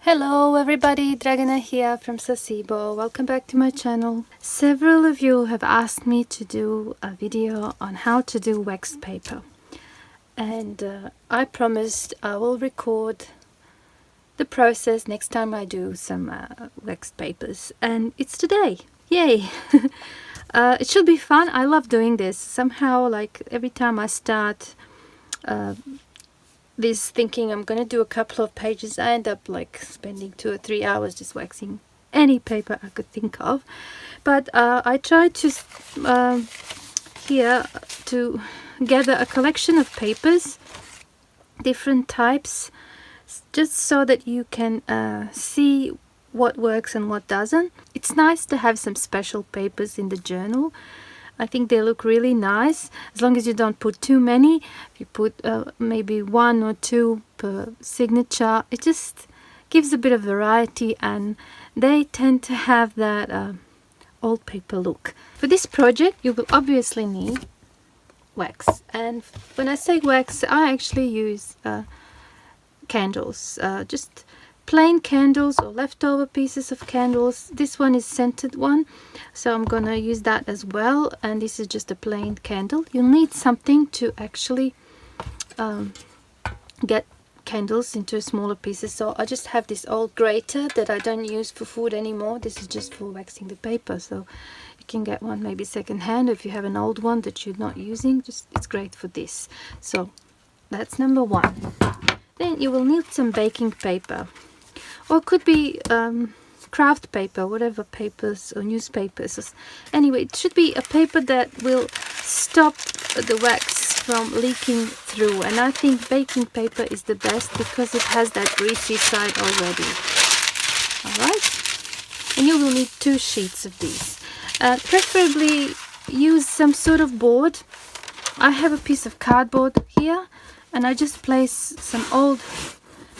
Hello everybody, Dragana here from Saacibo. Welcome back to my channel. Several of you have asked me to do a video on how to do wax paper, and I promised I will record the process next time I do some wax papers, and it's today. Yay! It should be fun. I love doing this. Somehow, like every time I start this thinking I'm gonna do a couple of pages, I end up like spending 2 or 3 hours just waxing any paper I could think of. But I tried to here to gather a collection of papers, different types, just so that you can see what works and what doesn't. It's nice to have some special papers in the journal. I think they look really nice, as long as you don't put too many. If you put maybe 1 or 2 per signature, it just gives a bit of variety, and they tend to have that old paper look. For this project you will obviously need wax, and when I say wax I actually use candles, just plain candles or leftover pieces of candles. This one is scented one, so I'm gonna use that as well, and this is just a plain candle. You'll need something to actually get candles into smaller pieces, so I just have this old grater that I don't use for food anymore. This is just for waxing the paper, so you can get one maybe second hand. If you have an old one that you're not using, just it's great for this. So that's number 1. Then you will need some baking paper, or it could be craft paper, whatever papers, or newspapers. Anyway, it should be a paper that will stop the wax from leaking through, and I think baking paper is the best because it has that greasy side already. Alright, and you will need 2 sheets of these. Preferably use some sort of board. I have a piece of cardboard here, and I just place some old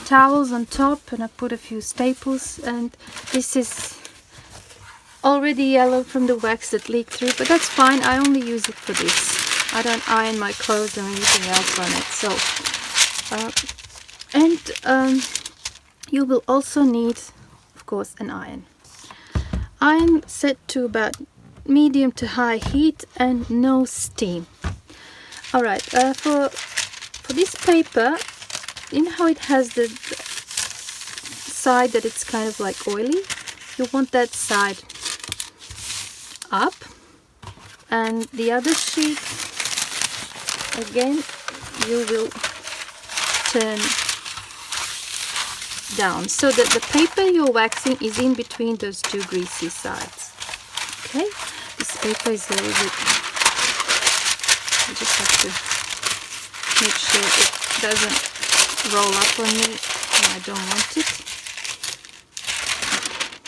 towels on top, and I put a few staples, and this is already yellow from the wax that leaked through, but that's fine. I only use it for this. I don't iron my clothes or anything else on it. So you will also need, of course, an iron. Iron set to about medium to high heat and no steam. Alright, for this paper, you know how it has the side that it's kind of like oily? You want that side up, and the other sheet again you will turn down, so that the paper you're waxing is in between those 2 greasy sides. Okay, this paper is a little bit, you just have to make sure it doesn't roll up on me when I don't want it.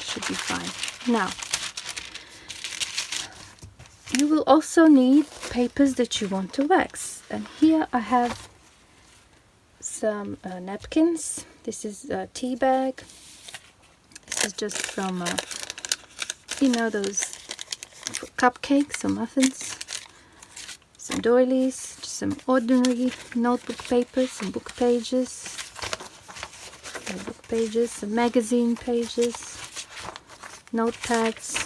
Should be fine. Now you will also need papers that you want to wax, and here I have some napkins. This is a tea bag. This is just from you know, those cupcakes or muffins. Some doilies, just some ordinary notebook papers, some book pages, some magazine pages, notepads.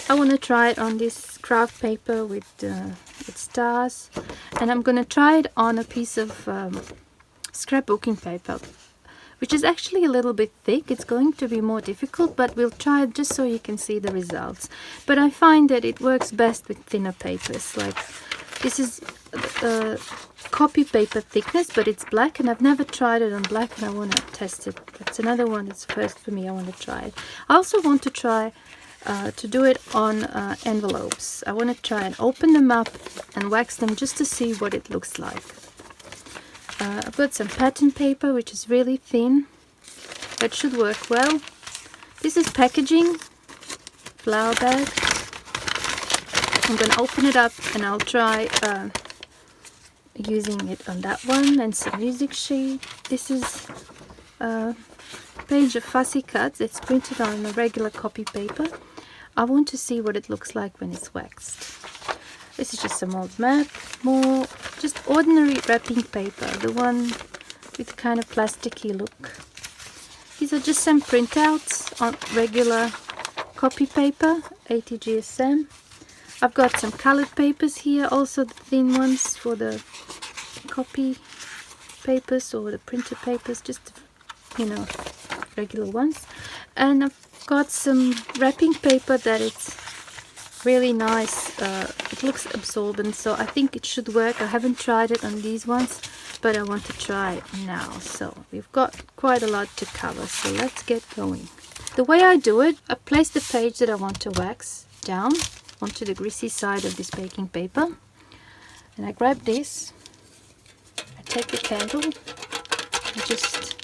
I want to try it on this craft paper with stars, and I'm going to try it on a piece of scrapbooking paper, which is actually a little bit thick. It's going to be more difficult, but we'll try it just so you can see the results. But I find that it works best with thinner papers. Like this is copy paper thickness, but it's black, and I've never tried it on black, and I want to test it. That's another one that's first for me. I want to try it. I also want to try to do it on envelopes. I want to try and open them up and wax them just to see what it looks like. I've got some pattern paper, which is really thin. That should work well. This is packaging, flower bag. I'm going to open it up, and I'll try using it on that one. And some music sheet. This is a page of fussy cuts. It's printed on a regular copy paper. I want to see what it looks like when it's waxed. This is just some old map, more just ordinary wrapping paper, the one with kind of plasticky look. These are just some printouts on regular copy paper, 80 GSM. I've got some colored papers here, also the thin ones for the copy papers or the printer papers, just, you know, regular ones. And I've got some wrapping paper that it's really nice. It looks absorbent, so I think it should work. I haven't tried it on these ones, but I want to try it now. So we've got quite a lot to cover, so let's get going. The way I do it, I place the page that I want to wax down onto the greasy side of this baking paper, and I grab this, I take the candle, and just,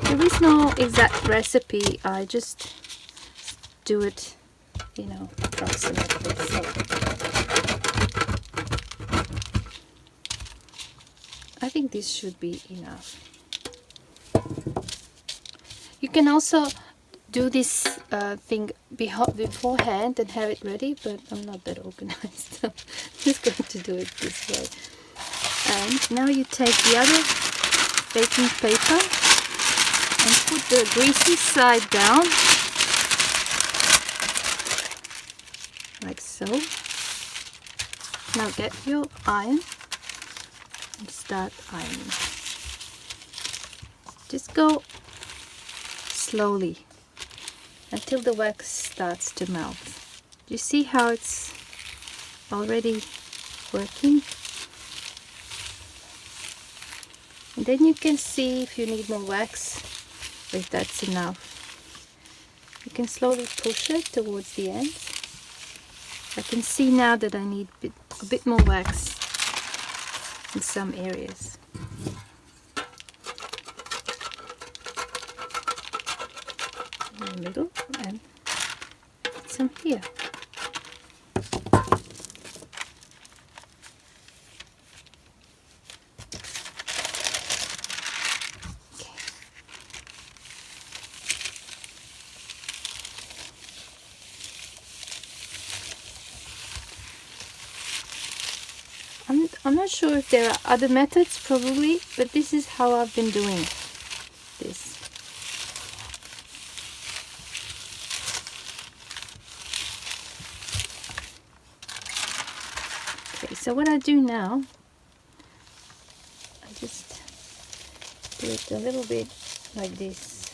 there is no exact recipe, I just do it, you know, approximately. So I think this should be enough. You can also do this thing beforehand and have it ready, but I'm not that organized, so I'm just going to do it this way. And now you take the other baking paper and put the greasy side down, like so. Now get your iron and start ironing. Just go slowly until the wax starts to melt. Do you see how it's already working? And then you can see if you need more wax, if that's enough. You can slowly push it towards the end. I can see now that I need a bit more wax in some areas. In the middle and some here. Okay. I'm not sure if there are other methods, probably, but this is how I've been doing this. So what I do now, I just do it a little bit like this.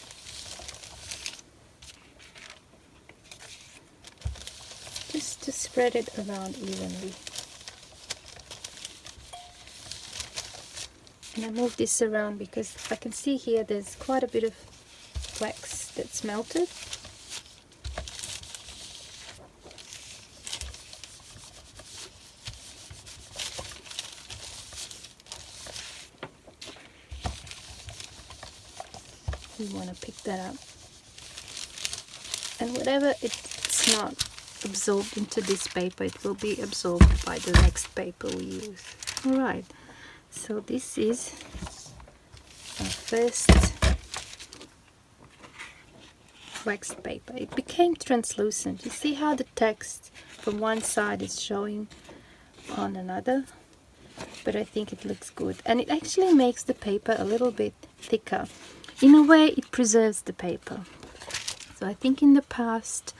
Just to spread it around evenly. And I move this around because I can see here there's quite a bit of wax that's melted. You want to pick that up, and whatever it's not absorbed into this paper, it will be absorbed by the next paper we use. Alright, so this is our first waxed paper. It became translucent. You see how the text from one side is showing on another, but I think it looks good, and it actually makes the paper a little bit thicker. In a way, it preserves the paper. So I think in the past,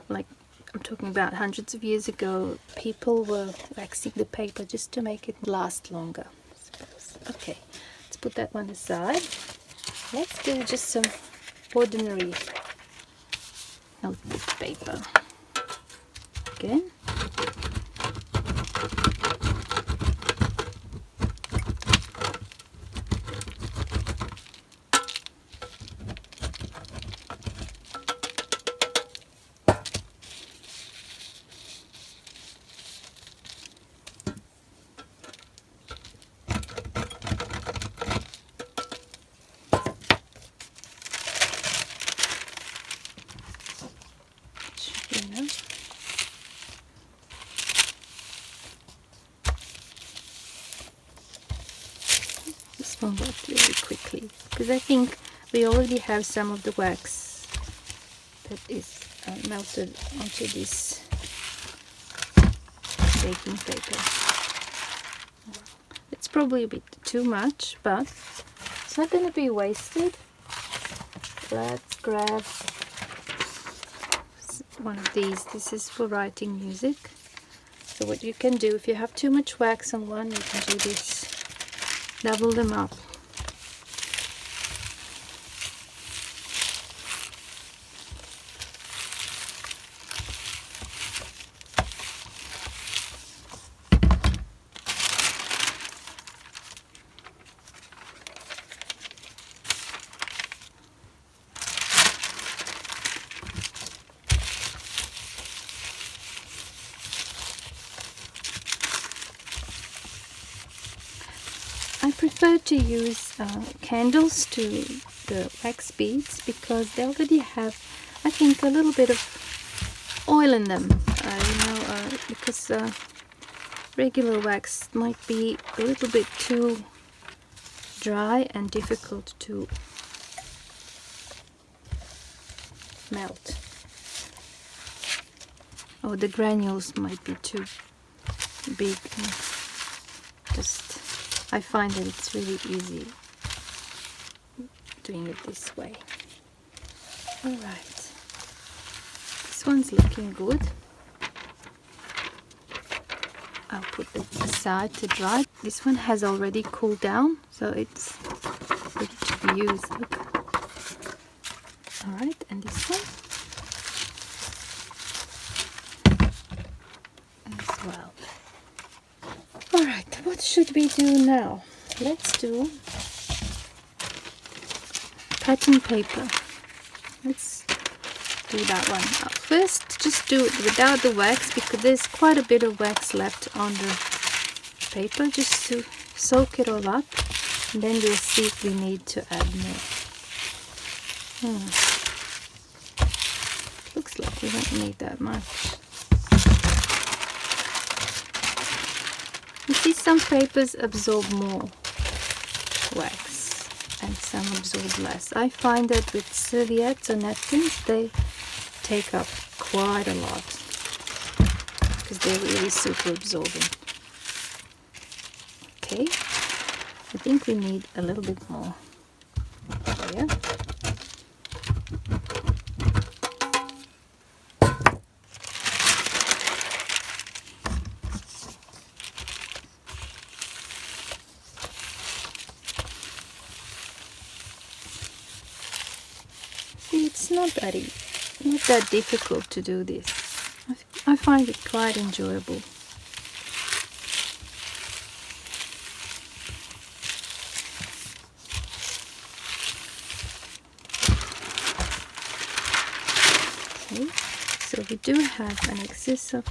like I'm talking about hundreds of years ago, people were waxing the paper just to make it last longer, I suppose. Okay, let's put that one aside. Let's do just some ordinary notebook paper. Again. This one worked really quickly because I think we already have some of the wax that is melted onto this baking paper. It's probably a bit too much, but It's not going to be wasted. Let's grab one of these. This is for writing music. So what you can do, if you have too much wax on one, you can do this. Double them up. I prefer to use candles to the wax beads because they already have, I think, a little bit of oil in them. Because regular wax might be a little bit too dry and difficult to melt. Or the granules might be too big. I find that it's really easy doing it this way. Alright, this one's looking good. I'll put it aside to dry. This one has already cooled down, so it's ready to be used. Look. Alright, and this one as well. Alright, what should we do now? Let's do pattern paper. Let's do that one. First, just do it without the wax because there's quite a bit of wax left on the paper, just to soak it all up, and then we'll see if we need to add more. Looks like we don't need that much. You see, some papers absorb more wax and some absorb less. I find that with serviettes or napkins, they take up quite a lot because they're really super absorbing. Okay, I think we need a little bit more here. It's not that difficult to do this. I find it quite enjoyable. Okay, so we do have an excess of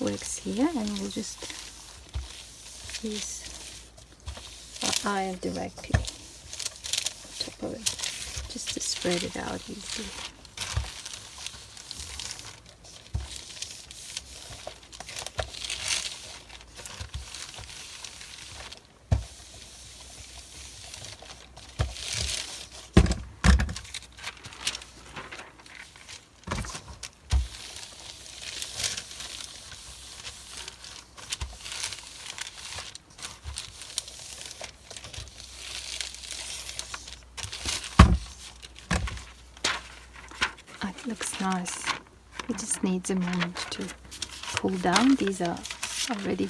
wax here, and we'll just use our iron directly on top of it, just to spread it out easily. It looks nice. It just needs a moment to cool down. These are already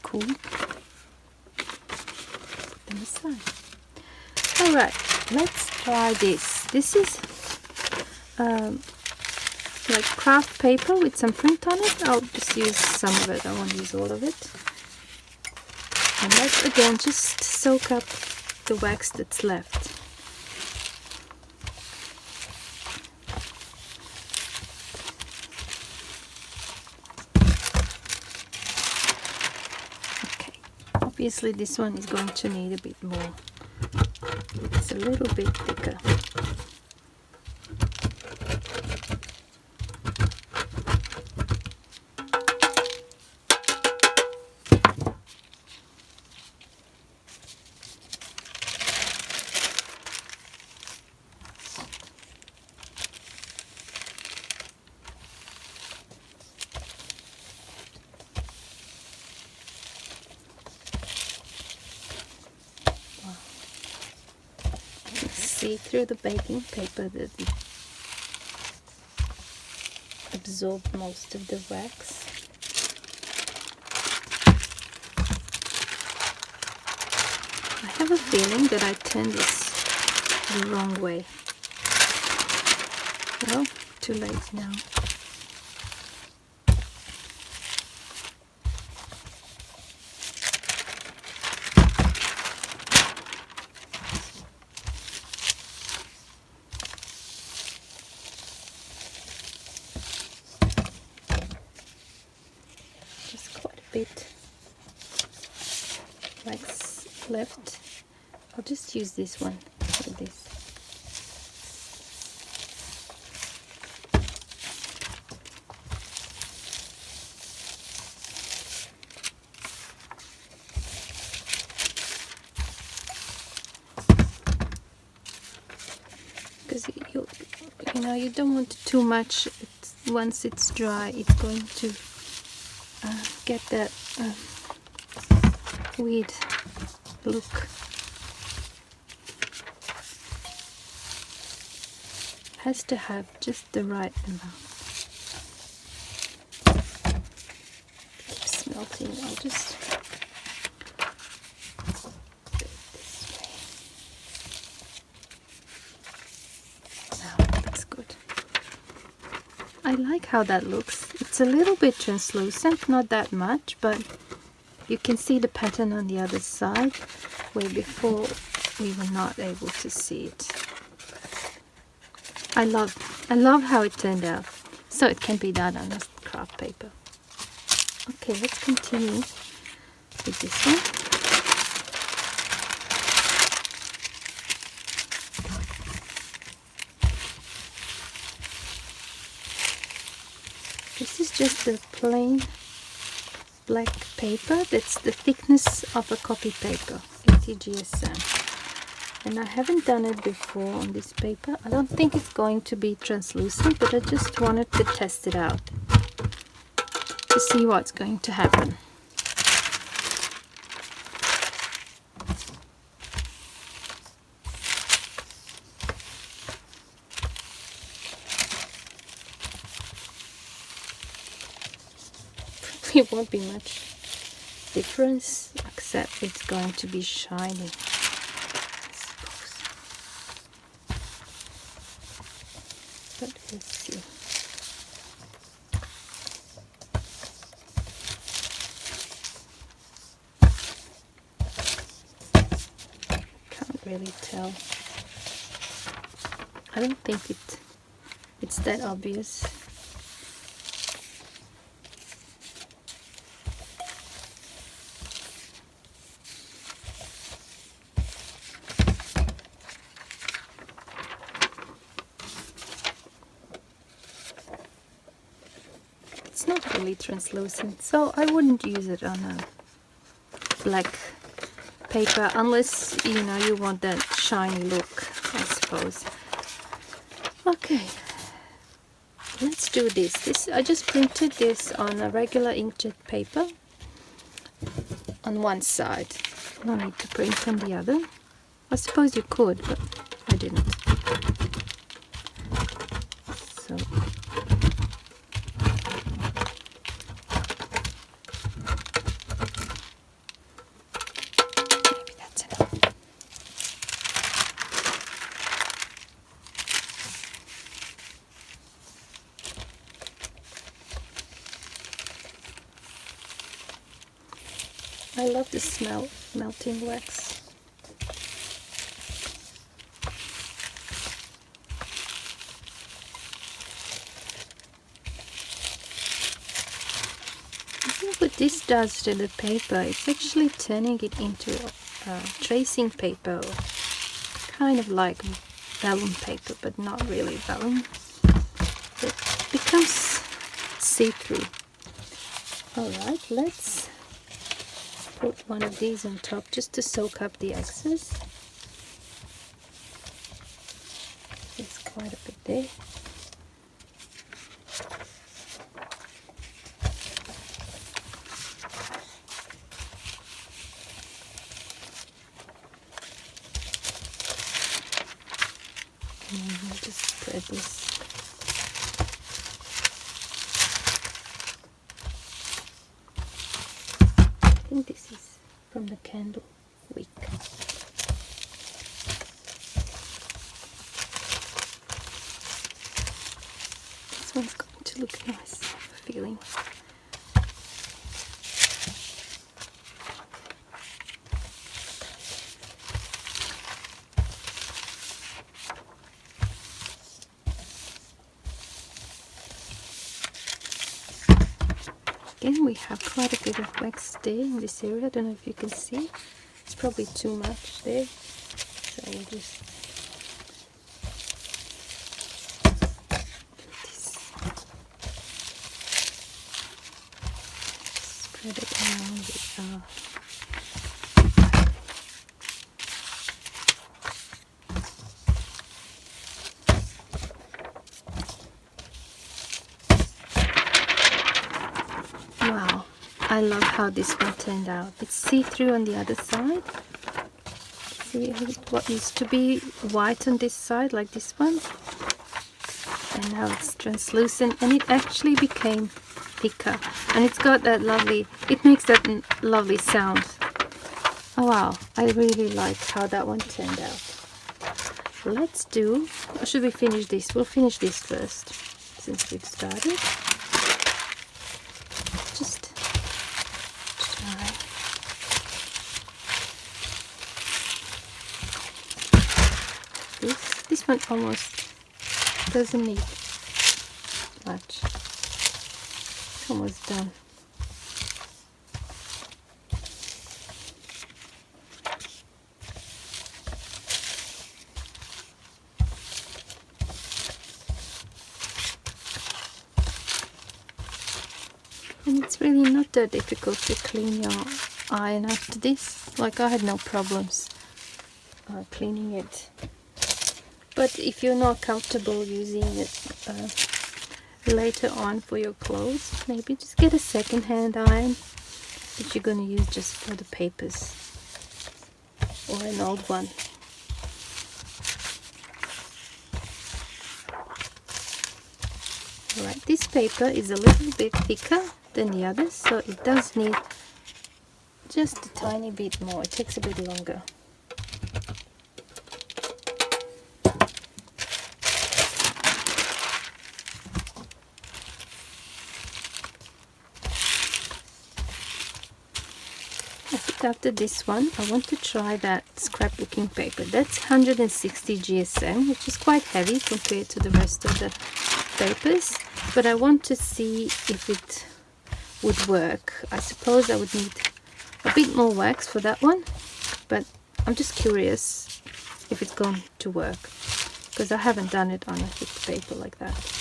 cool. Put them aside. Alright, let's try this. This is like craft paper with some print on it. I'll just use some of it. I won't use all of it. And let's again just soak up the wax that's left. Obviously this one is going to need a bit more. It's a little bit thicker. see through the baking paper that it absorbed most of the wax. I have a feeling that I turned this the wrong way. Well, too late now. There's quite a bit wax left. I'll just use this one for this. Because you know, you don't want too much. Once it's dry, it's going to get that weird look. Has to have just the right amount. Keeps melting. I'll just do it this way. Now it looks good. I like how that looks. It's a little bit translucent, not that much, but you can see the pattern on the other side, where before we were not able to see it. I love how it turned out. So it can be done on a craft paper. Okay, let's continue with this one. This is just a plain black paper. That's the thickness of a copy paper, 80 GSM. And I haven't done it before on this paper. I don't think it's going to be translucent, but I just wanted to test it out to see what's going to happen. Probably won't be much difference, except it's going to be shiny. But let's see. Can't really tell. I don't think it's that obvious. It's not really translucent, so I wouldn't use it on a black paper unless you know you want that shiny look, I suppose. Okay, let's do this. I just printed this on a regular inkjet paper on one side. No need to print on the other. I suppose you could, but I didn't. So I love the smell of melting wax. I think what this does to the paper, it's actually turning it into tracing paper, kind of like vellum paper, but not really vellum. It becomes see-through. Alright, let's put one of these on top just to soak up the excess. There's quite a bit there. And then we'll just spread this. I think this is from the candle wick. This one's going to look nice, I have a feeling. Again, we have quite a bit of wax there in this area. I don't know if you can see. It's probably too much there. So we'll just spread it around the Wow, I love how this one turned out. It's see-through on the other side. See what used to be white on this side, like this one, and now it's translucent, and it actually became thicker, and it's got that lovely, it makes that lovely sound. Oh wow, I really like how that one turned out. Let's do, or should we finish this? We'll finish this first, since we've started. Just try. This one almost doesn't need much. It's almost done. And it's really not that difficult to clean your iron after this. Like, I had no problems cleaning it. But if you're not comfortable using it later on for your clothes, maybe just get a second-hand iron that you're going to use just for the papers, or an old one. Alright, this paper is a little bit thicker than the others, so it does need just a tiny bit more. It takes a bit longer. After this one, I want to try that scrapbooking paper. That's 160 GSM, which is quite heavy compared to the rest of the papers, but I want to see if it would work. I suppose I would need a bit more wax for that one, but I'm just curious if it's going to work, because I haven't done it on a thick paper like that.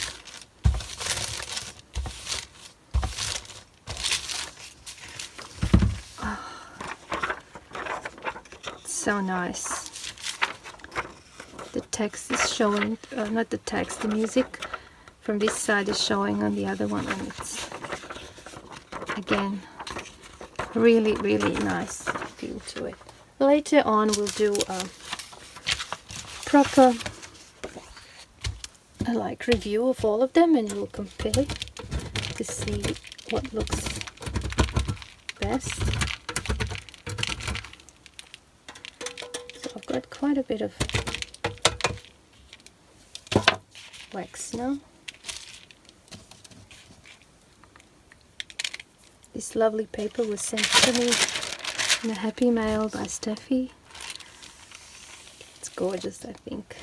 So nice. The text is showing, not the text, the music from this side is showing on the other one, and it's again really, really nice feel to it. Later on we'll do a proper like review of all of them, and we'll compare to see what looks best. I've got quite a bit of wax now. This lovely paper was sent to me in a happy mail by Steffi. It's gorgeous, I think.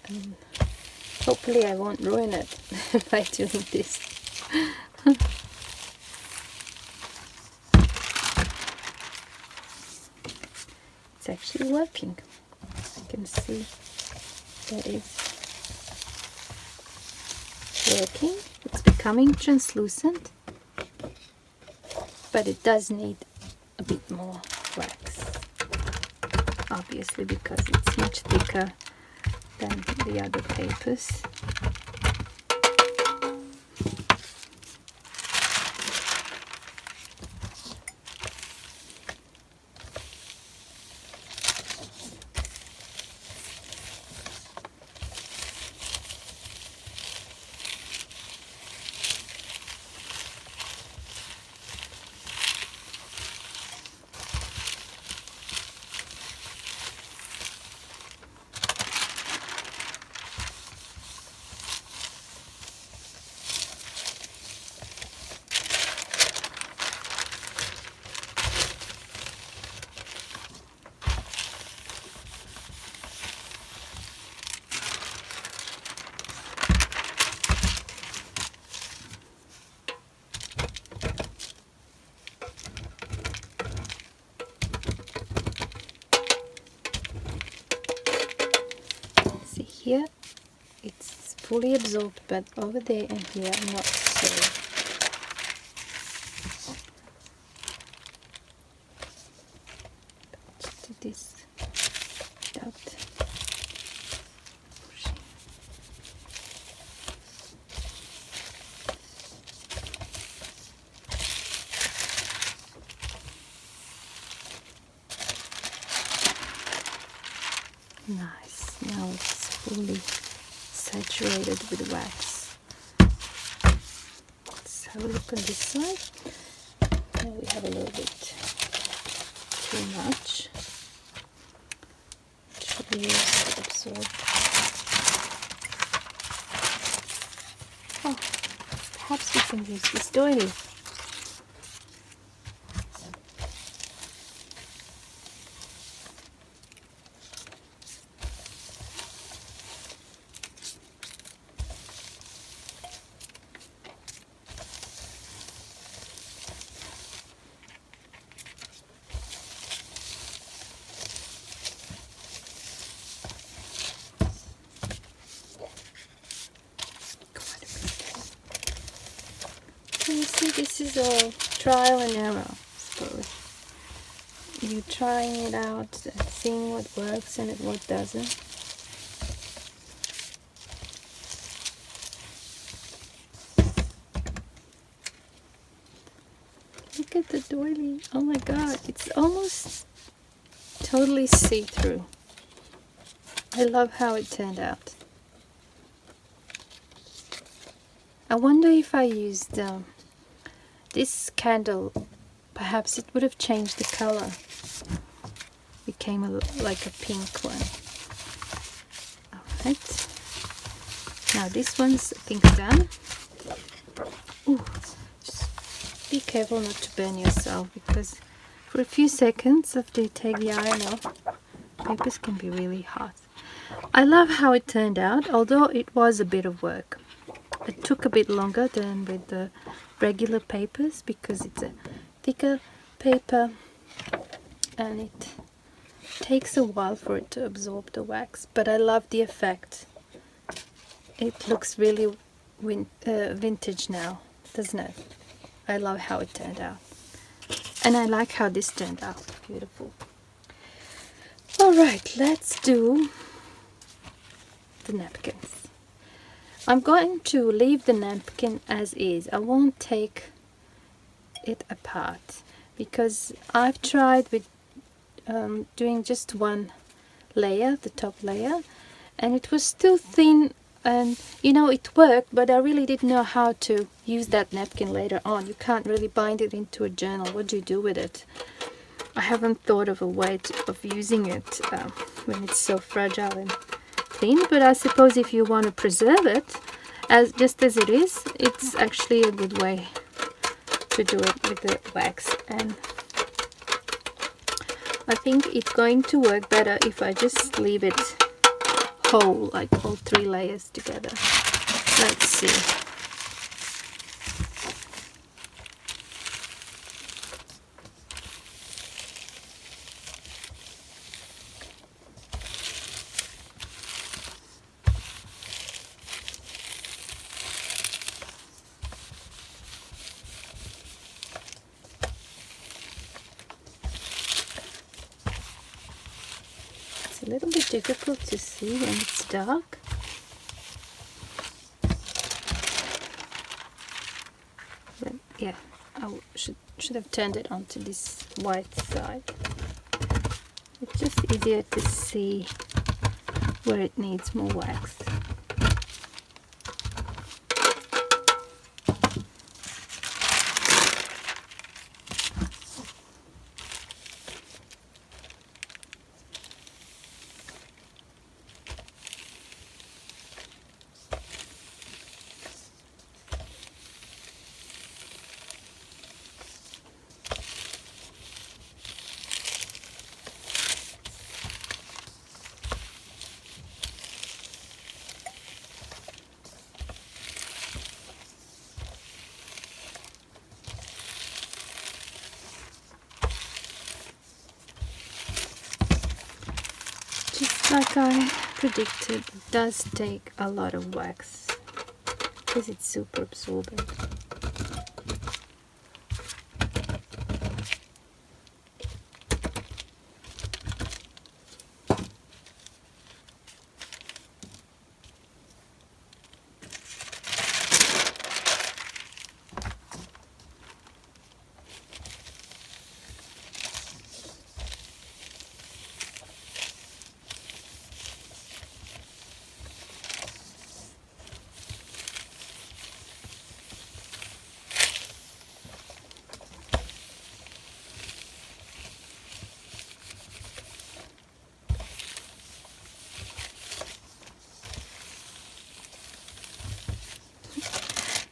And hopefully I won't ruin it by doing this. It's actually working. I can see that it's working. It's becoming translucent, but it does need a bit more wax, obviously, because it's much thicker than the other papers. here it's fully absorbed, but over there and here not so. Just do this without pushing. Nice. Now it's fully saturated with wax. Let's have a look on this side. Now we have a little bit too much. It should be used to absorb. Oh, perhaps we can use this doily. You see, this is all trial and error, I suppose. You trying it out and seeing what works and what doesn't. Look at the doily. Oh my god, it's almost totally see-through. I love how it turned out. I wonder if I used this candle, perhaps it would have changed the color. Became like a pink one. Alright. Now this one's I think done. Ooh, just be careful not to burn yourself, because for a few seconds after you take the iron off, papers can be really hot. I love how it turned out, although it was a bit of work. It took a bit longer than with the regular papers because it's a thicker paper and it takes a while for it to absorb the wax, but I love the effect. It looks really vintage now, doesn't it? I love how it turned out, and I like how this turned out. Beautiful. Alright, let's do the napkins. I'm going to leave the napkin as is. I won't take it apart because I've tried with doing just one layer, the top layer, and it was still thin, and you know, it worked, but I really didn't know how to use that napkin later on. You can't really bind it into a journal. What do you do with it? I haven't thought of a way of using it when it's so fragile and thin, but I suppose if you want to preserve it just as it is, it's actually a good way to do it with the wax. And I think it's going to work better if I just leave it whole, like all three layers together. Let's see. A little bit difficult to see when it's dark. But yeah, I should have turned it onto this white side. It's just easier to see where it needs more wax. Like I predicted, it does take a lot of wax because it's super absorbent.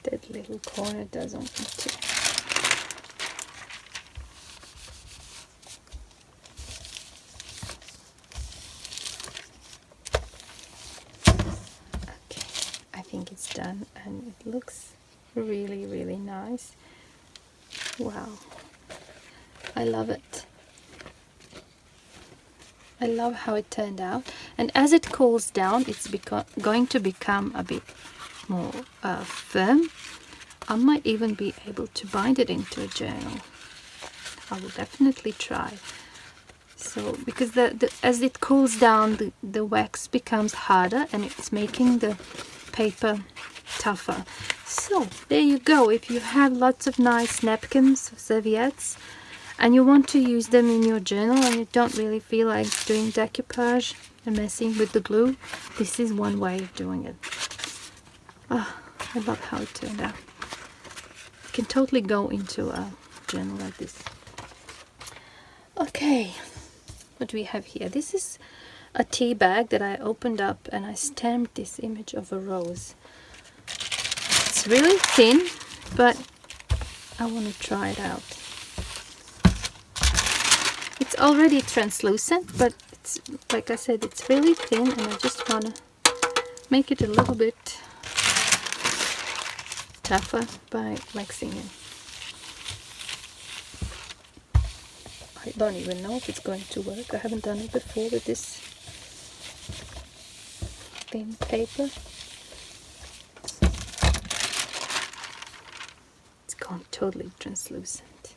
That little corner doesn't want to. Okay, I think it's done and it looks really, really nice. Wow, I love it. I love how it turned out, and as it cools down it's going to become a bit more firm. I might even be able to bind it into a journal. I will definitely try. So because as it cools down, the wax becomes harder and it's making the paper tougher. So there you go. If you have lots of nice napkins, serviettes, and you want to use them in your journal and you don't really feel like doing decoupage and messing with the glue, this is one way of doing it. Oh, I love how it turned out. You can totally go into a journal like this. Okay, what do we have here? This is a tea bag that I opened up and I stamped this image of a rose. It's really thin, but I want to try it out. It's already translucent, but it's, like I said, it's really thin, and I just want to make it a little bit tougher by waxing it. I don't even know if it's going to work. I haven't done it before with this thin paper. It's gone totally translucent.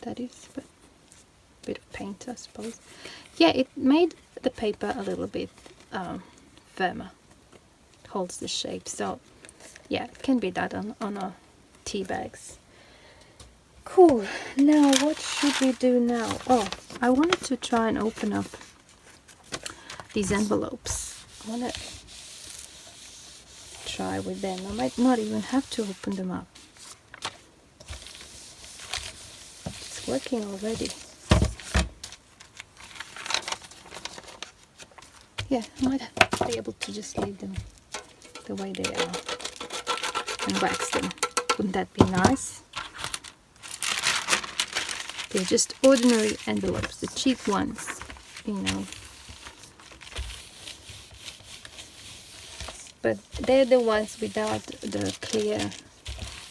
That is, but a bit of paint, I suppose. Yeah, it made the paper a little bit firmer. It holds the shape, so yeah, it can be done on our tea bags. Cool. Now, what should we do now? Oh, I wanted to try and open up these envelopes. I want to try with them. I might not even have to open them up. Working already. Yeah, I might be able to just leave them the way they are and wax them. Wouldn't that be nice? They're just ordinary envelopes, the cheap ones, you know. But they're the ones without the clear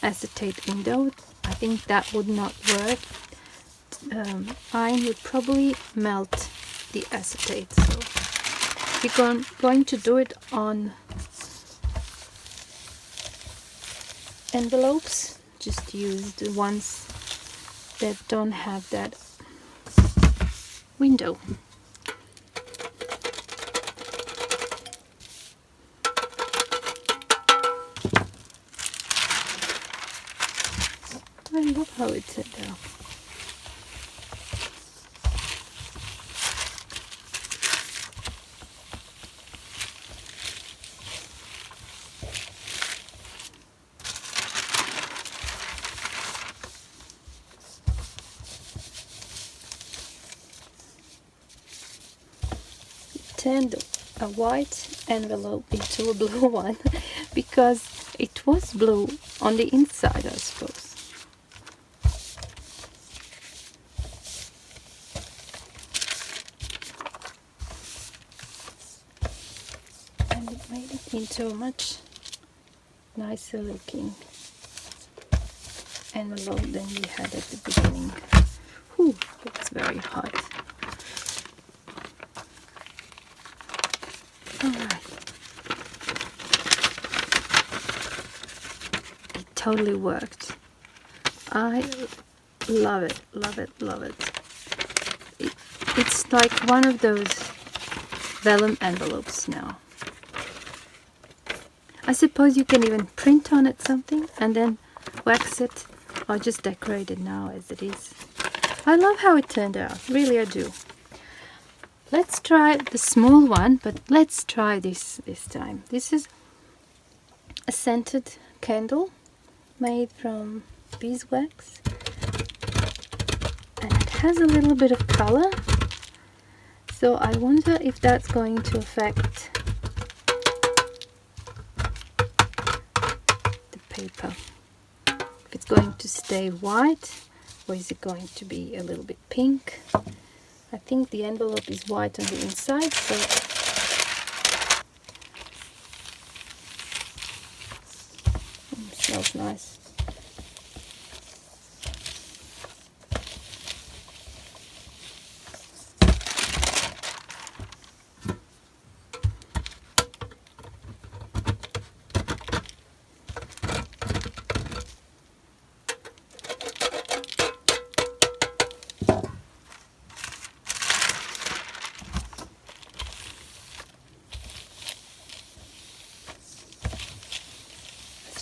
acetate window. I think that would not work. Iron would probably melt the acetate, so if you're going to do it on envelopes, just use the ones that don't have that window. I love how it turned out. Turned a white envelope into a blue one because it was blue on the inside, I suppose. And it made it into a much nicer looking envelope than we had at the beginning. Whew, it's very hot. Alright. It totally worked. I love it, love it, love it. It's like one of those vellum envelopes now. I suppose you can even print on it something and then wax it, or just decorate it now as it is. I love how it turned out, really I do. Let's try the small one, but let's try this time. This is a scented candle made from beeswax, and it has a little bit of color, so I wonder if that's going to affect the paper. If it's going to stay white, or is it going to be a little bit pink? I think the envelope is white on the inside, so it smells nice.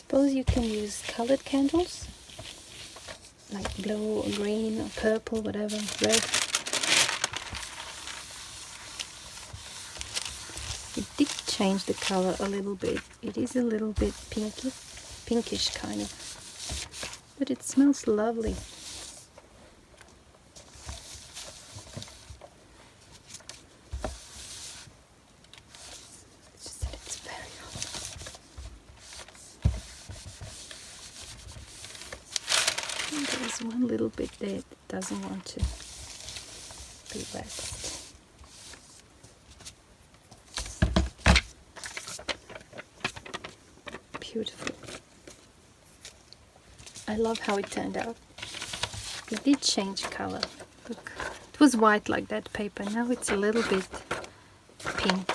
Suppose you can use colored candles like blue or green or purple, whatever, red. It did change the color a little bit. It is a little bit pinkish kind of, but it smells lovely. There's one little bit there that doesn't want to be waxed. Beautiful. I love how it turned out. It did change color. Look, it was white like that paper. Now it's a little bit pink.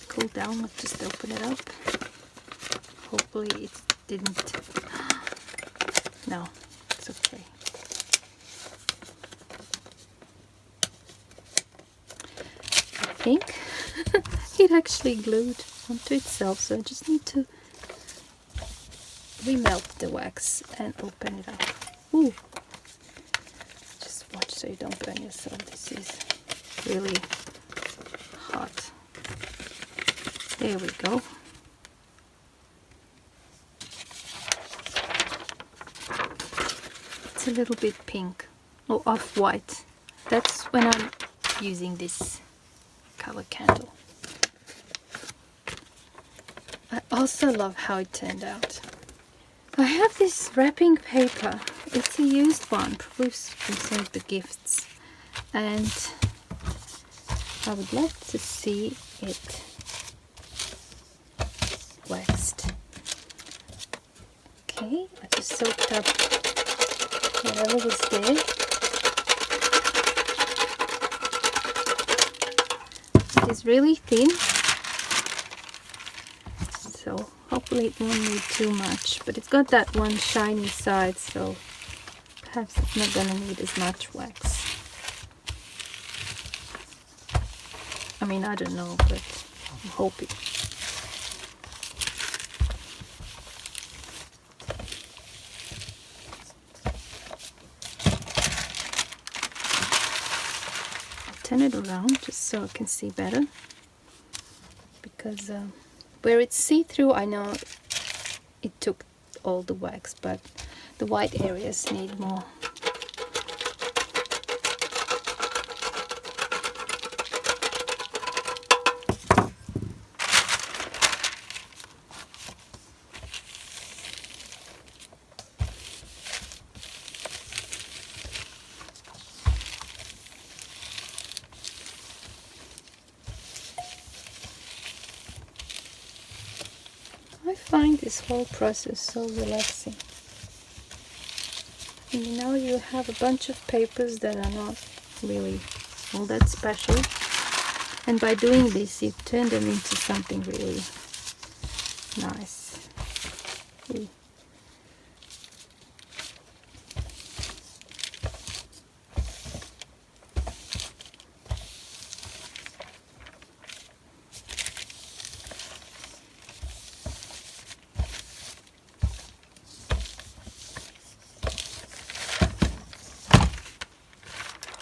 Cool down. Let's just open it up. Hopefully it didn't. No, it's okay. I think it actually glued onto itself, so I just need to remelt the wax and open it up. Ooh. Just watch so you don't burn yourself. This is really hot. There we go. A little bit pink or off-white. That's when I'm using this color candle. I also love how it turned out. I have this wrapping paper. It's a used one, probably from some of the gifts, and I would like to see it waxed. Okay, I just soaked up whatever was there. It is really thin, so hopefully it won't need too much, but it's got that one shiny side, so perhaps it's not going to need as much wax. I mean, I don't know, but I'm hoping. Turn it around just so I can see better, because where it's see-through, I know it took all the wax, but the white areas need more. I find this whole process so relaxing. And now you have a bunch of papers that are not really all that special, and by doing this you turn them into something really nice. Ooh.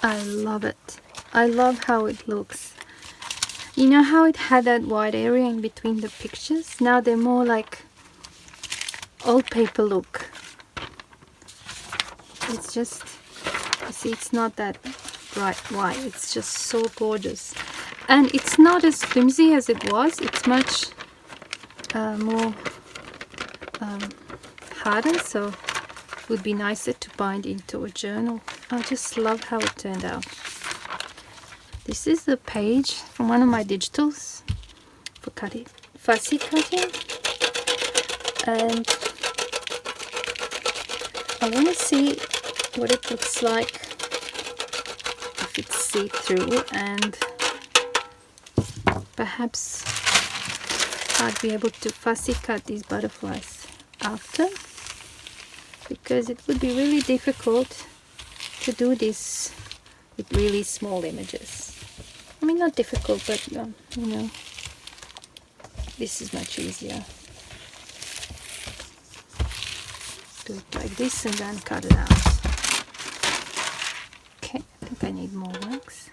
I love it. I love how it looks. You know how it had that white area in between the pictures? Now they're more like old paper look. It's just, you see, it's not that bright white. It's just so gorgeous. And it's not as flimsy as it was. It's much more harder, so it would be nicer to bind into a journal. I just love how it turned out. This is the page from one of my digitals for cutting, fussy cutting, and I want to see what it looks like if it's see-through, and perhaps I'd be able to fussy cut these butterflies after, because it would be really difficult to do this with really small images. I mean, not difficult, but you know, this is much easier. Do it like this and then cut it out. Okay, I think I need more wax.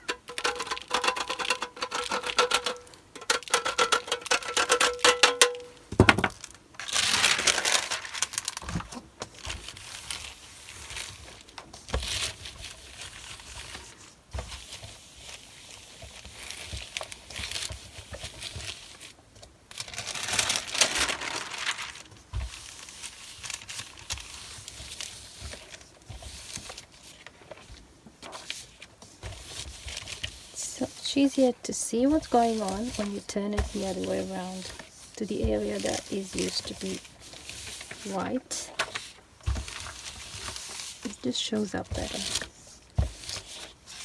Easier to see what's going on when you turn it the other way around to the area that is used to be white. It just shows up better,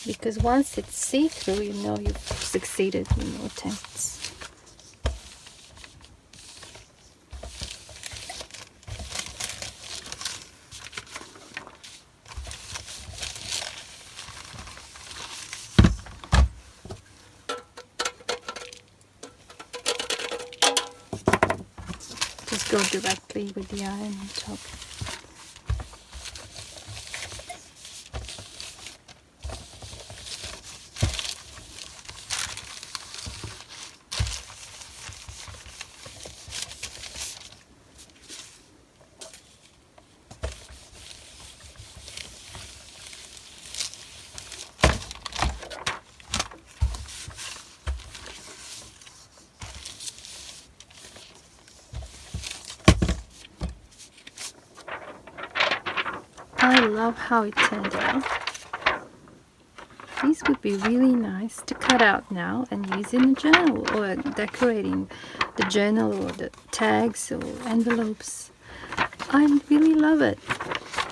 because once it's see-through, you know you've succeeded in your attempts. Go directly with the iron on top. I love how it turned out. These would be really nice to cut out now and use in a journal, or decorating the journal, or the tags or envelopes. I really love it.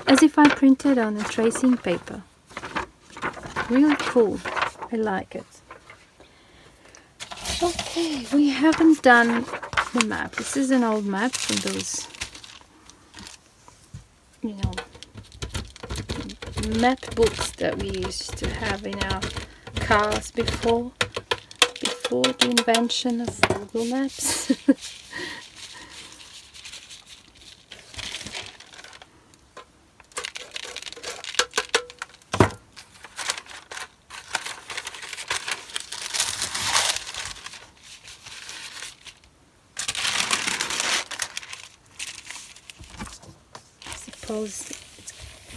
As if I printed on a tracing paper. Really cool. I like it. Okay, we haven't done the map. This is an old map from those, you know, map books that we used to have in our cars before the invention of Google Maps. I suppose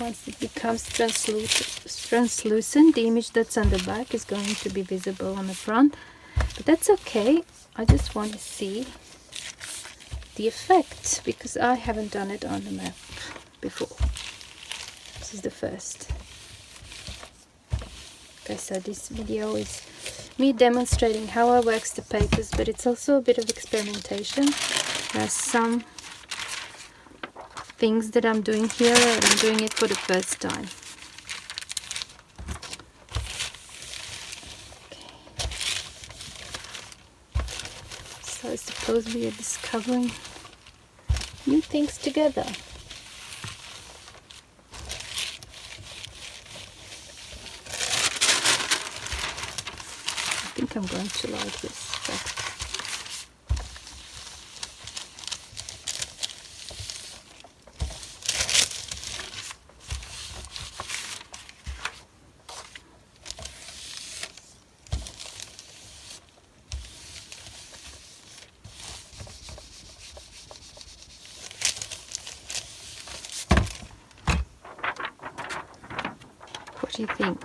once it becomes translucent, the image that's on the back is going to be visible on the front, but that's okay. I just want to see the effect, because I haven't done it on the map before. This is the first. Okay, so this video is me demonstrating how I wax the papers, but it's also a bit of experimentation. There's some things that I'm doing here, and I'm doing it for the first time. So I suppose we are discovering new things together. I think I'm going to like this. What do you think?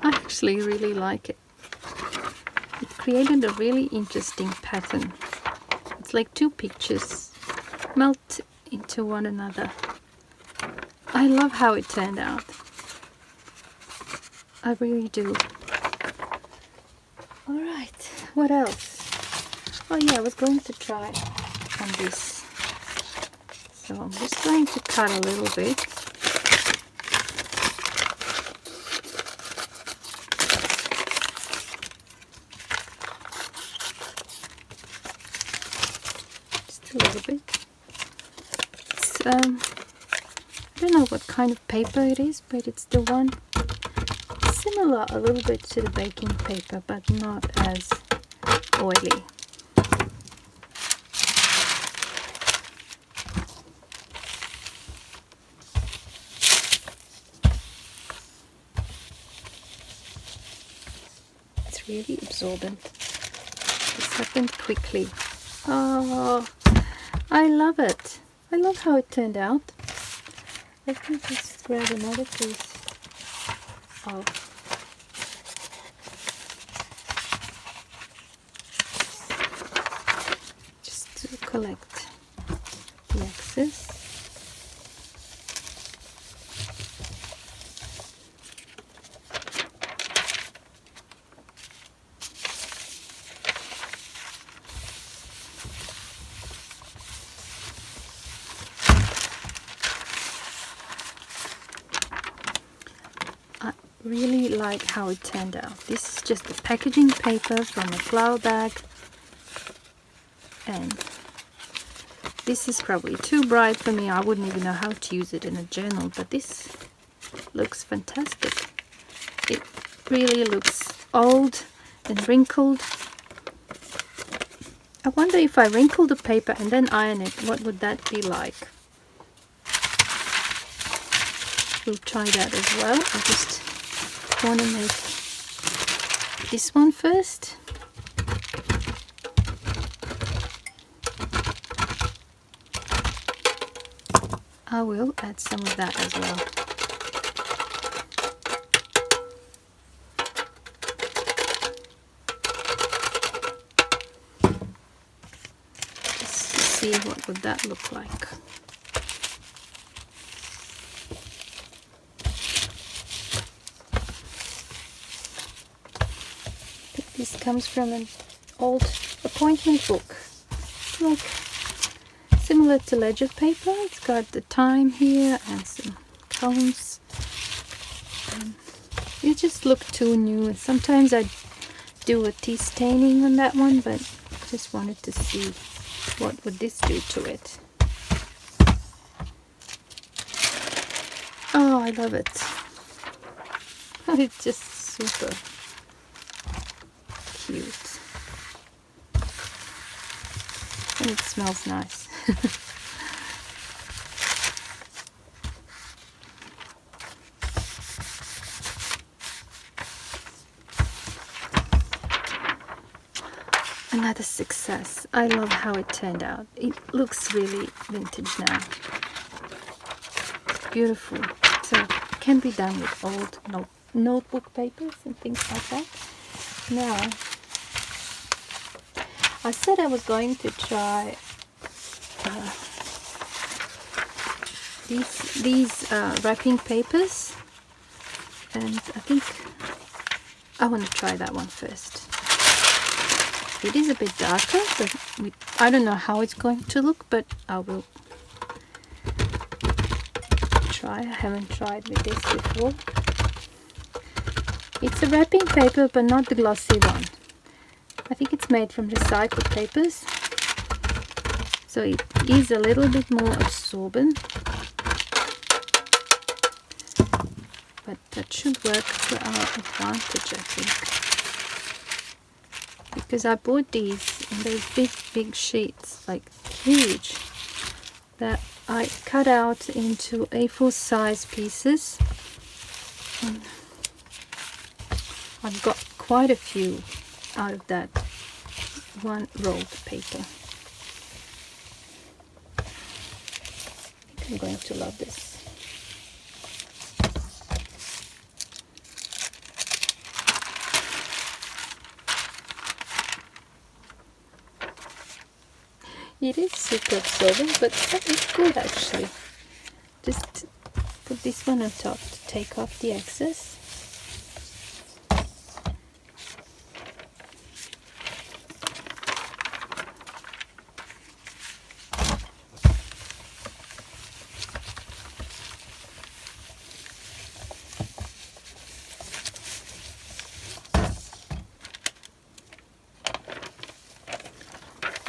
I actually really like it. It created a really interesting pattern. It's like two pictures melt into one another. I love how it turned out. I really do. Alright, what else? Oh yeah, I was going to try on this. So I'm just going to cut a little bit. Just a little bit. It's, I don't know what kind of paper it is, but it's the one similar a little bit to the baking paper, but not as oily. It's really absorbent. This happened quickly. Oh, I love it. I love how it turned out. Let me just grab another piece of just to collect the excess. Really like how it turned out. This is just the packaging paper from a flower bag, and this is probably too bright for me. I wouldn't even know how to use it in a journal, but this looks fantastic. It really looks old and wrinkled. I wonder if I wrinkle the paper and then iron it, what would that be like? We'll try that as well. I just want to make this one first. I will add some of that as well. Just to see what would that look like. This comes from an old appointment book. It's like similar to ledger paper. It's got the time here and some columns. It just looked too new. Sometimes I do a tea staining on that one, but just wanted to see what would this do to it. Oh, I love it. It's just super cute, and it smells nice. Another success. I love how it turned out. It looks really vintage now. It's beautiful. So it can be done with old notebook papers and things like that. Now, I said I was going to try these wrapping papers, and I think I want to try that one first. It is a bit darker, but I don't know how it's going to look, but I will try. I haven't tried with this before. It's a wrapping paper, but not the glossy one. I think it's made from recycled papers, so it is a little bit more absorbent, but that should work to our advantage, I think, because I bought these in those big sheets, like huge, that I cut out into A4 size pieces. And I've got quite a few out of that one rolled paper. I think I'm going to love this. It is super absorbent, but it's good actually. Just put this one on top to take off the excess.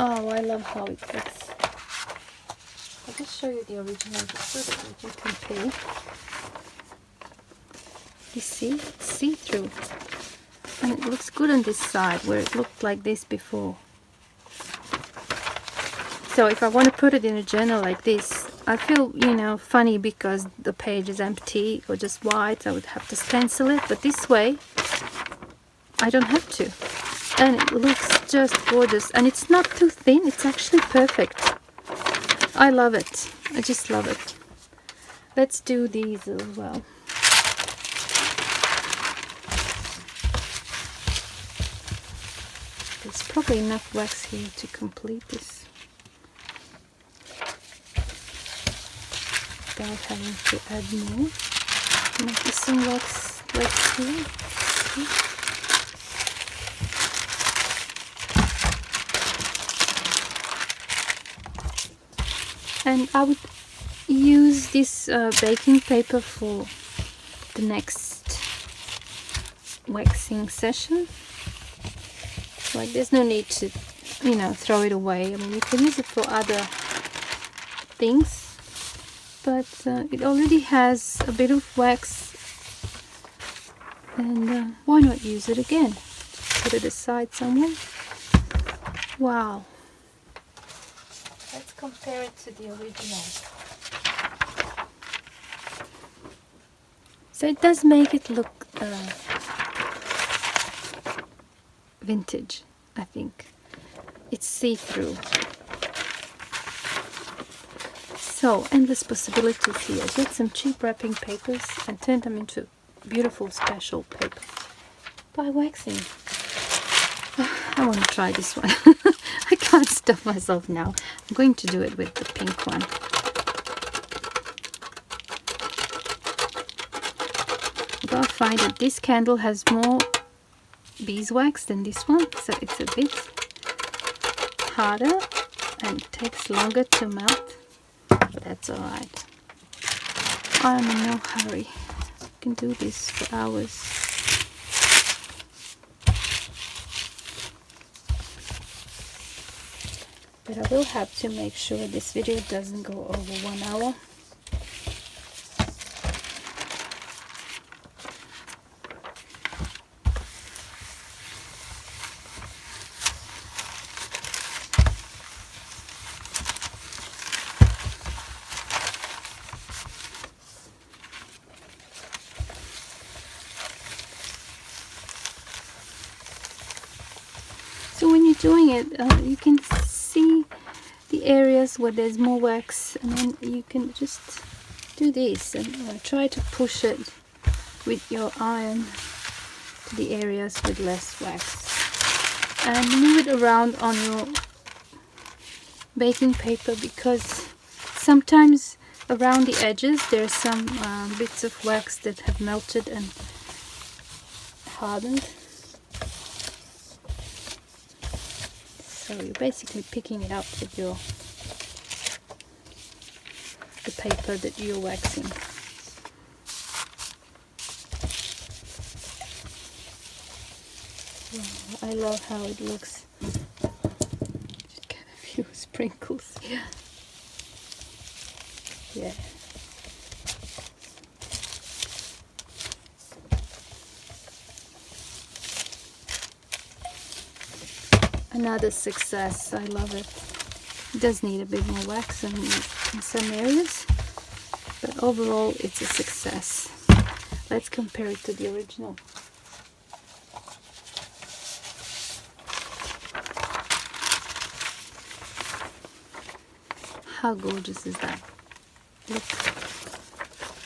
Oh, I love how it looks. I'll just show you the original just so that you can compare. You see, it's see-through, and it looks good on this side where it looked like this before. So if I want to put it in a journal like this, I feel, you know, funny because the page is empty or just white. I would have to stencil it, but this way I don't have to. And it looks just gorgeous, and it's not too thin, it's actually perfect. I love it. I just love it. Let's do these as well. There's probably enough wax here to complete this without having to add more. Maybe some wax here. See? And I would use this baking paper for the next waxing session. Like, there's no need to, you know, throw it away. I mean, you can use it for other things, but it already has a bit of wax, and why not use it again? Just put it aside somewhere. Wow. Let's compare it to the original. So it does make it look vintage, I think. It's see-through. So, endless possibilities here. Get some cheap wrapping papers and turn them into beautiful special paper by waxing. I want to try this one. I can't stop myself now. I'm going to do it with the pink one. But I find that this candle has more beeswax than this one, so it's a bit harder and it takes longer to melt, but that's alright. I'm in no hurry. I can do this for hours. But I will have to make sure this video doesn't go over 1 hour. So when you're doing it, you can see the areas where there's more wax, and then you can just do this and try to push it with your iron to the areas with less wax, and move it around on your baking paper, because sometimes around the edges there's some bits of wax that have melted and hardened. So you're basically picking it up with the paper that you're waxing. I love how it looks. Just get a few sprinkles. Yeah. Another success. I love it. It does need a bit more wax in some areas, but overall it's a success. Let's compare it to the original. How gorgeous is that? Look,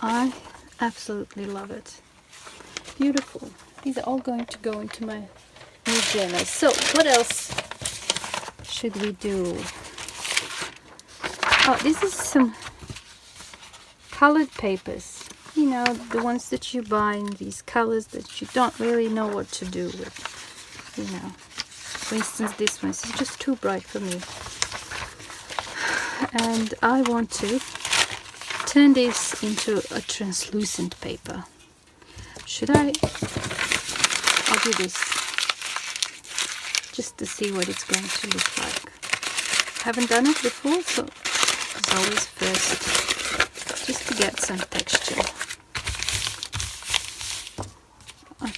I absolutely love it. Beautiful. These are all going to go into my new journal. So what else should we do? Oh, this is some colored papers. You know, the ones that you buy in these colors that you don't really know what to do with. You know, for instance, this one is just too bright for me. And I want to turn this into a translucent paper. Should I? I'll do this just to see what it's going to look like. I haven't done it before, so it's always first, just to get some texture. Okay.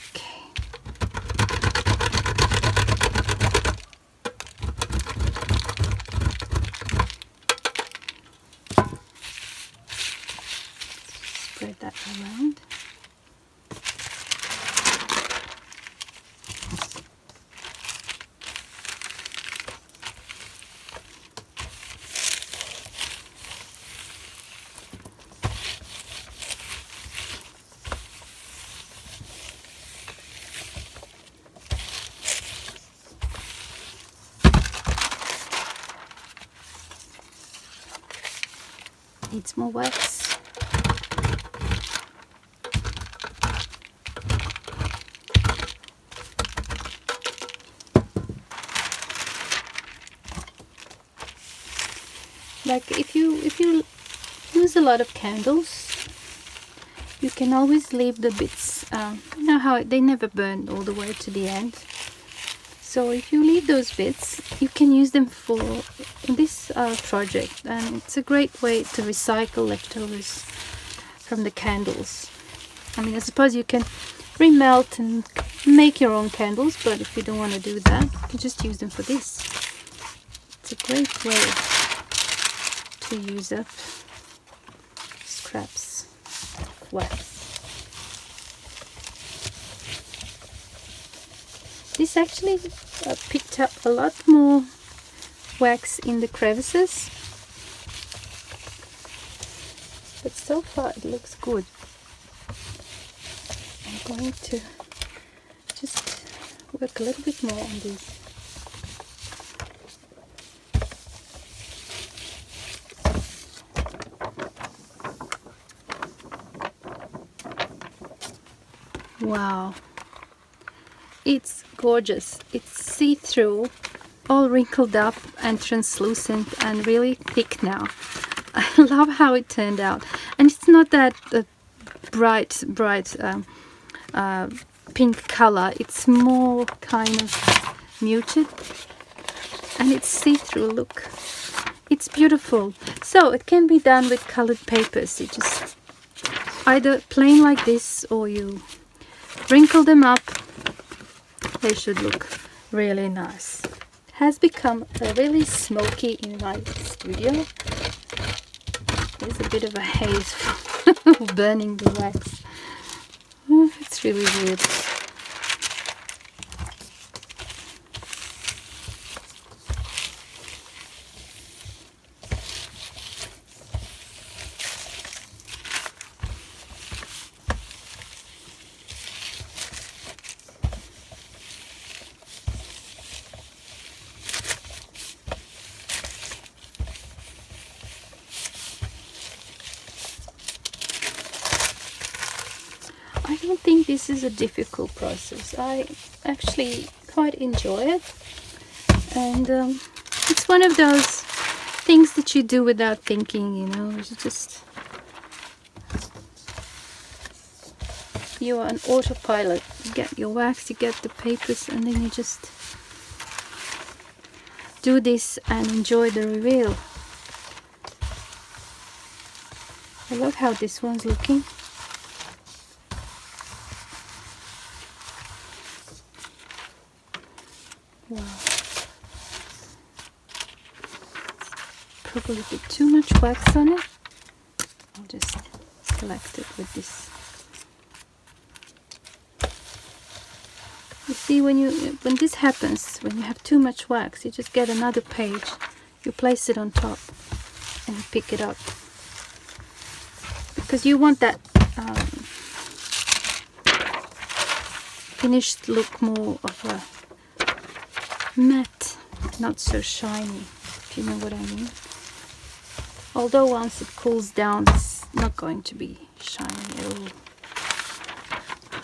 Spread that around. Needs more wax. Like if you use a lot of candles, you can always leave the bits. You know how they never burn all the way to the end. So if you leave those bits, you can use them for this project, and it's a great way to recycle leftovers from the candles. I mean, I suppose you can remelt and make your own candles, but if you don't want to do that, you can just use them for this. It's a great way to use up scraps of wax. This actually picked up a lot more wax in the crevices, but so far it looks good. I'm going to just work a little bit more on these. Wow, it's gorgeous. It's see-through, all wrinkled up and translucent and really thick now. I love how it turned out, and it's not that bright pink color. It's more kind of muted, and it's see-through. Look, it's beautiful. So it can be done with colored papers. You just either plain like this, or you wrinkle them up. They should look really nice. Has become really smoky in my studio. There's a bit of a haze from burning the wax. Oh, it's really weird. I don't think this is a difficult process. I actually quite enjoy it, and it's one of those things that you do without thinking, you know. It's just you're on autopilot. You get your wax, you get the papers, and then you just do this and enjoy the reveal. I love how this one's looking. Wow. Probably a bit too much wax on it. I'll just collect it with this. You see, when this happens, when you have too much wax, you just get another page, you place it on top, and you pick it up, because you want that finished look more of a matte, not so shiny, if you know what I mean. Although once it cools down, it's not going to be shiny at all.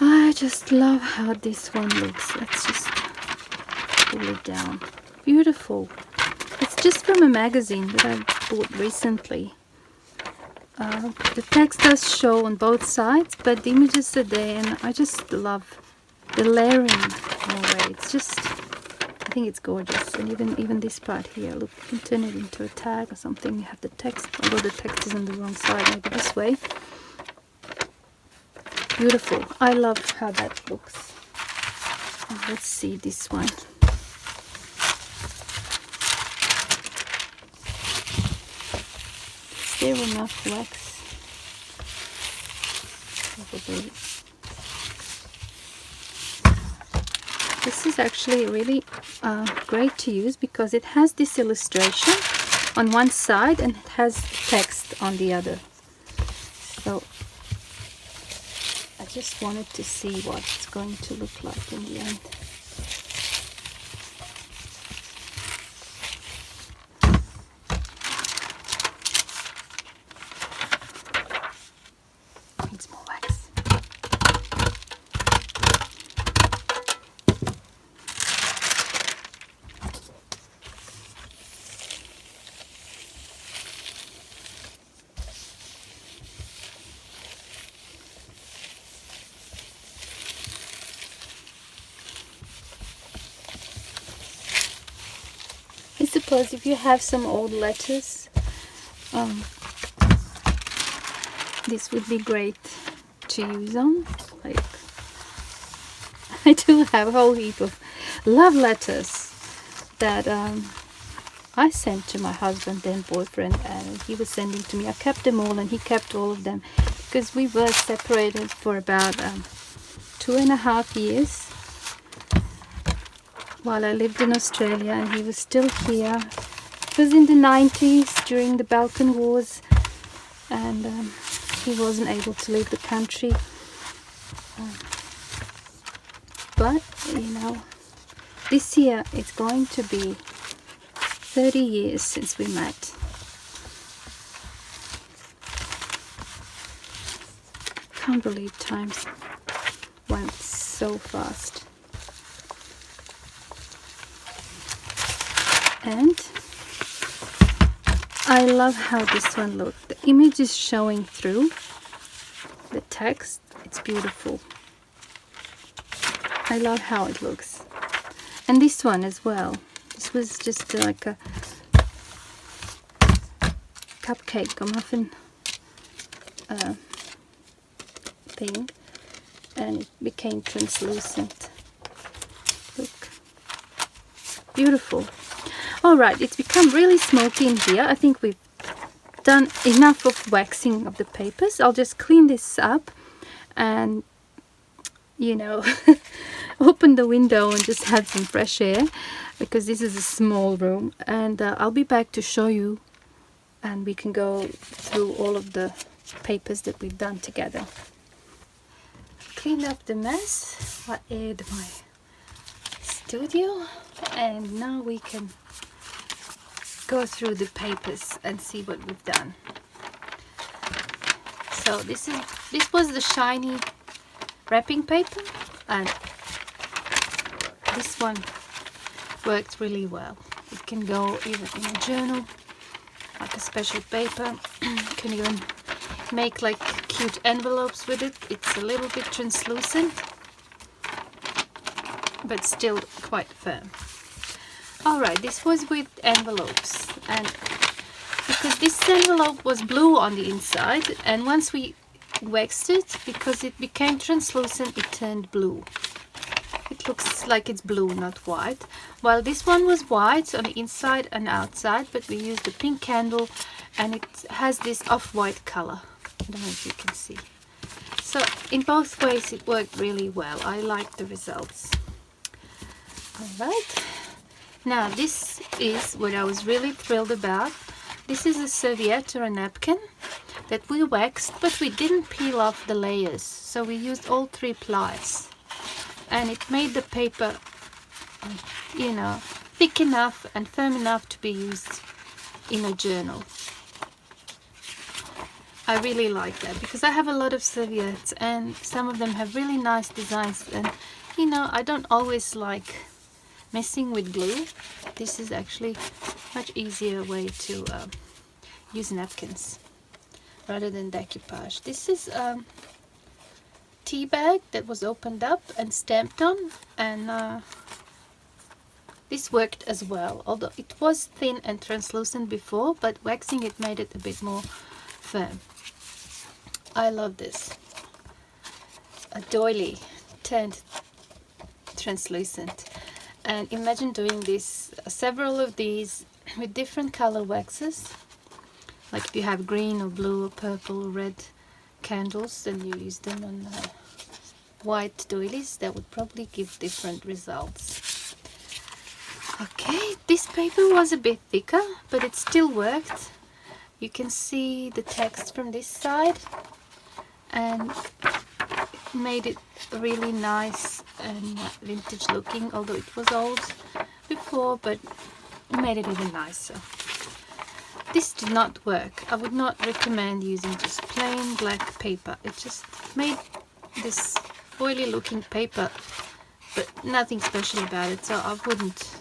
I just love how this one looks. Let's just pull it down. Beautiful. It's just from a magazine that I bought recently. The text does show on both sides, but the images are there, and I just love the layering in a way. It's just, I think it's gorgeous. And even this part here, look, you can turn it into a tag or something. You have the text, although the text is on the wrong side, maybe this way. Beautiful. I love how that looks. And let's see this one. Is there enough wax? Probably. This is actually really great to use because it has this illustration on one side and it has text on the other. So I just wanted to see what it's going to look like in the end. Needs more wax. I suppose if you have some old letters, this would be great to use on. Like, I do have a whole heap of love letters that I sent to my husband, then boyfriend, and he was sending to me. I kept them all and he kept all of them because we were separated for about 2.5 years. While I lived in Australia and he was still here. It was in the 90s during the Balkan Wars, and he wasn't able to leave the country. But, you know, this year it's going to be 30 years since we met. Can't believe time went so fast. And I love how this one looks. The image is showing through the text. It's beautiful. I love how it looks. And this one as well. This was just like a cupcake or muffin thing, and it became translucent. Look, beautiful. All right, it's become really smoky in here. I think we've done enough of waxing of the papers. I'll just clean this up and, you know, open the window and just have some fresh air, because this is a small room. And I'll be back to show you, and we can go through all of the papers that we've done together. Cleaned up the mess. I aired my studio, and now we can go through the papers and see what we've done. So this was the shiny wrapping paper, and this one worked really well. It can go even in a journal, like a special paper. You can even make like huge envelopes with it. It's a little bit translucent, but still quite firm. Alright, this was with envelopes, and because this envelope was blue on the inside, and once we waxed it, because it became translucent, it turned blue. It looks like it's blue, not white. While this one was white on the inside and outside, but we used a pink candle, and it has this off-white color. I don't know if you can see. So in both ways it worked really well. I like the results. Alright, now this is what I was really thrilled about. This is a serviette or a napkin that we waxed, but we didn't peel off the layers, so we used all 3 plies, and it made the paper, you know, thick enough and firm enough to be used in a journal. I really like that because I have a lot of serviettes and some of them have really nice designs, and you know, I don't always like messing with glue. This is actually much easier way to use napkins rather than decoupage. This is tea bag that was opened up and stamped on, and this worked as well, although it was thin and translucent before, but waxing it made it a bit more firm. I love this. A doily turned translucent, and imagine doing this, several of these with different color waxes. Like if you have green or blue or purple or red candles, then you use them on white doilies. That would probably give different results. Okay, this paper was a bit thicker, but it still worked. You can see the text from this side, and it made it really nice and vintage looking, although it was old before, but it made it even nicer. This did not work. I would not recommend using just plain black paper. It just made this oily looking paper, but nothing special about it, so I wouldn't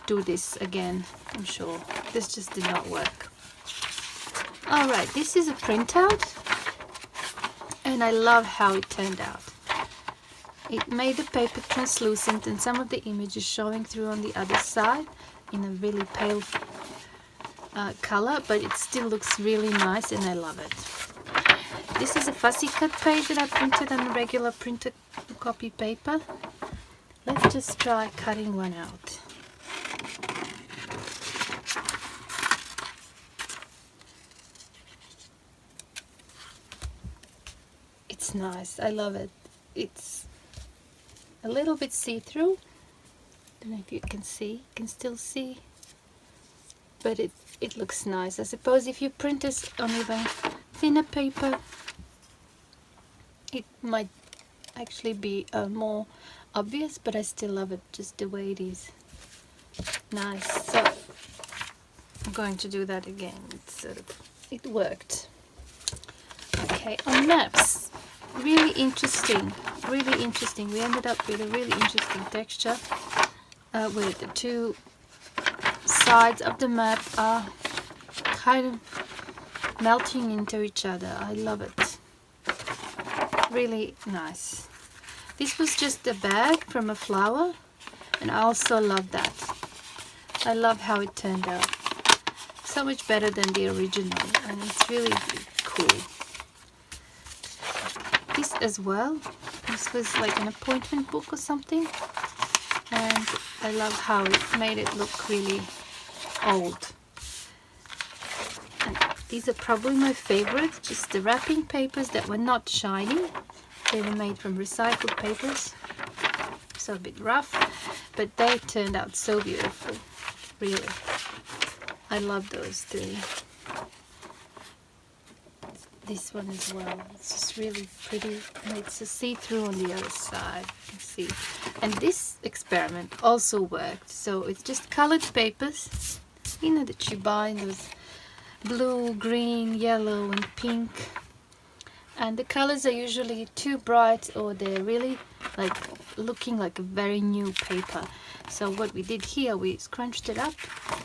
do this again, I'm sure. This just did not work. Alright, this is a printout, and I love how it turned out. It made the paper translucent and some of the images showing through on the other side in a really pale color, but it still looks really nice and I love it. This is a fussy cut page that I printed on a regular printed copy paper. Let's just try cutting one out. It's nice, I love it. It's a little bit see-through. Don't know if you can see, you can still see, but it looks nice. I suppose if you print this on even thinner paper, it might actually be more obvious, but I still love it just the way it is. Nice. So I'm going to do that again. It worked. Okay, on maps, really interesting, really interesting. We ended up with a really interesting texture where the two sides of the map are kind of melting into each other. I love it. Really nice. This was just a bag from a flower, and I also love that. I love how it turned out. So much better than the original, and it's really cool. This as well, this was like an appointment book or something, and I love how it made it look really old. And these are probably my favorite, just the wrapping papers that were not shiny. They were made from recycled papers, so a bit rough, but they turned out so beautiful, really. I love those three. This one as well, it's just really pretty, and it's a see-through on the other side, you can see. And this experiment also worked, so it's just colored papers, you know, that you buy in those blue, green, yellow and pink, and the colors are usually too bright, or they're really like looking like a very new paper. So what we did here, we scrunched it up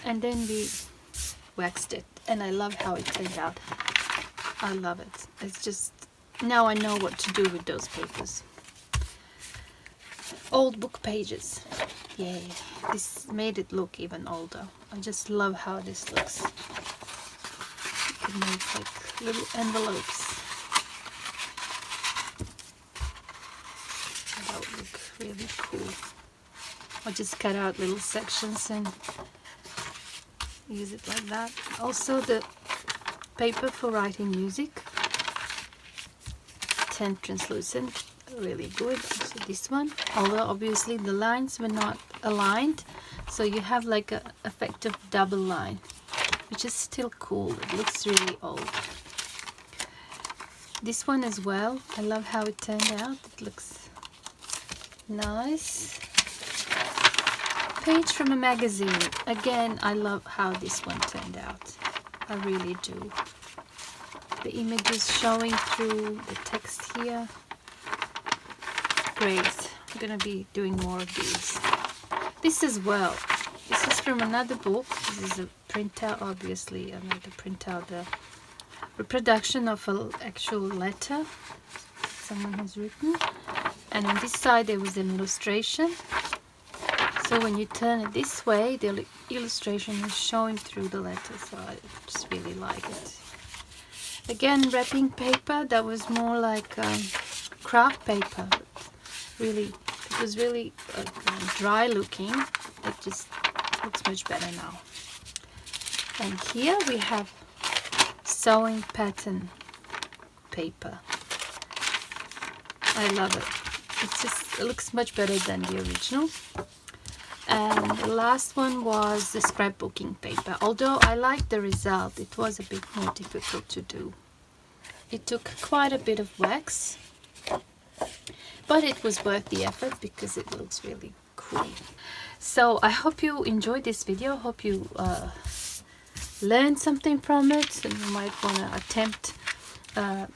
and then we waxed it, and I love how it turned out. I love it. It's just Now I know what to do with those papers. Old book pages. Yay. This made it look even older. I just love how this looks. You can make like little envelopes. That would look really cool. I'll just cut out little sections and use it like that. Also the paper for writing music. 10 translucent. Really good. So this one, although obviously the lines were not aligned, so you have like a effect of double line, which is still cool. It looks really old. This one as well, I love how it turned out. It looks nice. Page from a magazine. Again, I love how this one turned out. I really do. The images showing through the text here. Great. I'm gonna be doing more of these. This as well. This is from another book. This is a printout, obviously. I'm going to print out the reproduction of an actual letter someone has written. And on this side there was an illustration. So when you turn it this way, the illustration is showing through the letter. So I just really like it. Again, wrapping paper that was more like craft paper. Really, it was really dry looking. It just looks much better now. And here we have sewing pattern paper. I love it. It looks much better than the original. And the last one was the scrapbooking paper. Although I liked the result, it was a bit more difficult to do. It took quite a bit of wax. But it was worth the effort because it looks really cool. So I hope you enjoyed this video. Hope you learned something from it, and you might want to attempt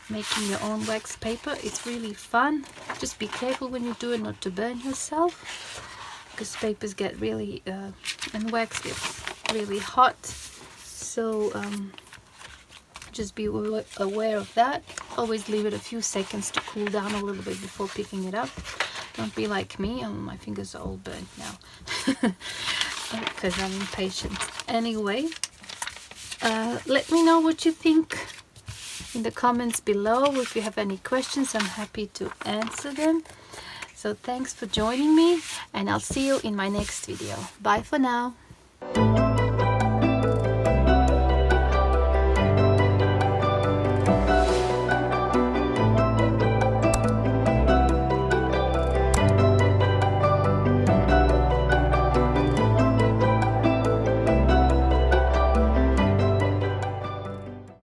making your own wax paper. It's really fun. Just be careful when you do it not to burn yourself, because papers get really and wax gets really hot. So just be aware of that. Always leave it a few seconds to cool down a little bit before picking it up. Don't be like me. My fingers are all burnt now because I'm impatient. Anyway, let me know what you think in the comments below. If you have any questions, I'm happy to answer them. So thanks for joining me, and I'll see you in my next video. Bye for now.